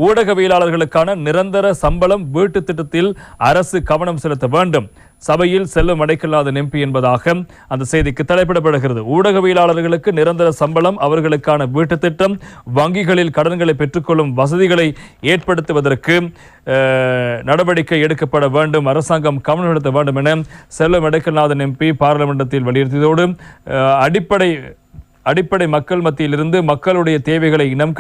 ஊடகவியலாளர்களுக்கான நிரந்தர சம்பளம் வீட்டு திட்டத்தில் அரசு கவனம் செலுத்த வேண்டும். சபையில் செல்லும் அடைக்கல்லாத எம்பி என்பதாக அந்த செய்திக்கு தலைப்பிடப்படுகிறது. ஊடகவியலாளர்களுக்கு நிரந்தர சம்பளம், அவர்களுக்கான வீட்டு திட்டம், வங்கிகளில் கடன்களை பெற்றுக்கொள்ளும் வசதிகளை ஏற்படுத்துவதற்கு நடவடிக்கை எடுக்கப்பட வேண்டும், அரசாங்கம் கவனம் செலுத்த வேண்டும் என செல்லும் அடைக்கல்நாதன் எம்பி பாராளுமன்றத்தில் வலியுறுத்தியதோடு அடிப்படை மக்கள் மத்தியிலிருந்து மக்களுடைய தேவைகளை இனம்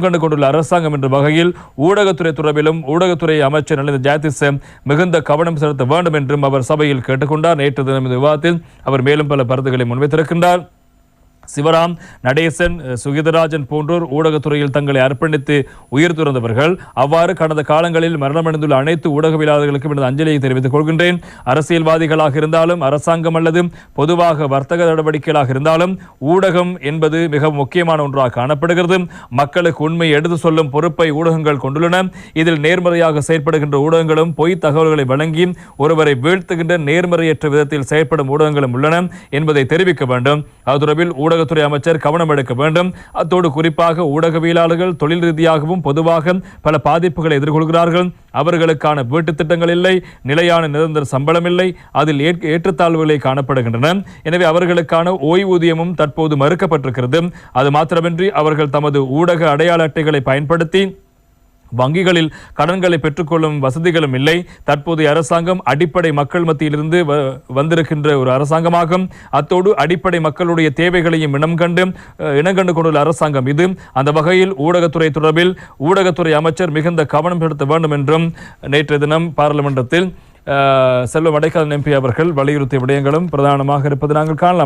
கண்டு கொண்டுள்ள அரசாங்கம் என்ற வகையில் ஊடகத்துறை தொடர்பிலும் ஊடகத்துறை அமைச்சர் நலிந்த ஜெயதிச மிகுந்த கவனம் செலுத்த வேண்டும் என்றும் அவர் சபையில் கேட்டுக்கொண்டார். நேற்று தினம் இந்த விவாதத்தில் அவர் மேலும் பல கருத்துக்களை முன்வைத்திருக்கின்றார். சிவராம், நடேசன், சுகிதராஜன் போன்றோர் ஊடகத்துறையில் தங்களை அர்ப்பணித்து உயிர் துறந்தவர்கள். அவ்வாறு கடந்த காலங்களில் மரணமடைந்துள்ள அனைத்து ஊடகவியலாளர்களுக்கும் எனது அஞ்சலியை தெரிவித்துக் கொள்கின்றேன். அரசியல்வாதிகளாக இருந்தாலும் அரசாங்கம் அல்லது பொதுவாக வர்த்தக நடவடிக்கைகளாக இருந்தாலும் ஊடகம் என்பது மிக முக்கியமான ஒன்றாக காணப்படுகிறது. மக்களுக்கு உண்மையை எடுத்து சொல்லும் பொறுப்பை ஊடகங்கள் கொண்டுள்ளன. இதில் நேர்மறையாக செயற்படுகின்ற ஊடகங்களும் பொய் தகவல்களை வழங்கி ஒருவரை வீழ்த்துகின்ற நேர்மறையற்ற விதத்தில் செயற்படும் ஊடகங்களும் உள்ளன என்பதை தெரிவிக்க வேண்டும். அது தொடர்பில் ஊடகத்துறை அமைச்சர் கவனம் எடுக்க வேண்டும். அத்தோடு குறிப்பாக ஊடகவியலாளர்கள் தொழில் ரீதியாகவும் பொதுவாக பல பாதிப்புகளை எதிர்கொள்கிறார்கள். அவர்களுக்கான வீட்டு திட்டங்கள் இல்லை, நிலையான நிரந்தர சம்பளம் இல்லை, அதில் ஏற்றத்தாழ்வுகளை காணப்படுகின்றன. எனவே அவர்களுக்கான ஓய்வூதியமும் தற்போது மறுக்கப்பட்டிருக்கிறது. அது மாத்திரமின்றி அவர்கள் தமது ஊடக அடையாள அட்டைகளை பயன்படுத்தி வங்கிகளில் கடன்களை பெற்றுக்கொள்ளும் வசதிகளும் இல்லை. தற்போதைய அரசாங்கம் அடிப்படை மக்கள் மத்தியிலிருந்து வந்திருக்கின்ற ஒரு அரசாங்கமாகும். அத்தோடு அடிப்படை மக்களுடைய தேவைகளையும் இனங்கண்டு கொண்டுள்ள அரசாங்கம் இது. அந்த வகையில் ஊடகத்துறை தொடர்பில் ஊடகத்துறை அமைச்சர் மிகுந்த கவனம் செலுத்த வேண்டும் என்றும் நேற்றைய தினம் பாராளுமன்றத்தில் செல்வம் அடைக்கல் எம்பி அவர்கள் வலியுறுத்திய விடயங்களும் பிரதானமாக இருப்பது நாங்கள் காணலாம்.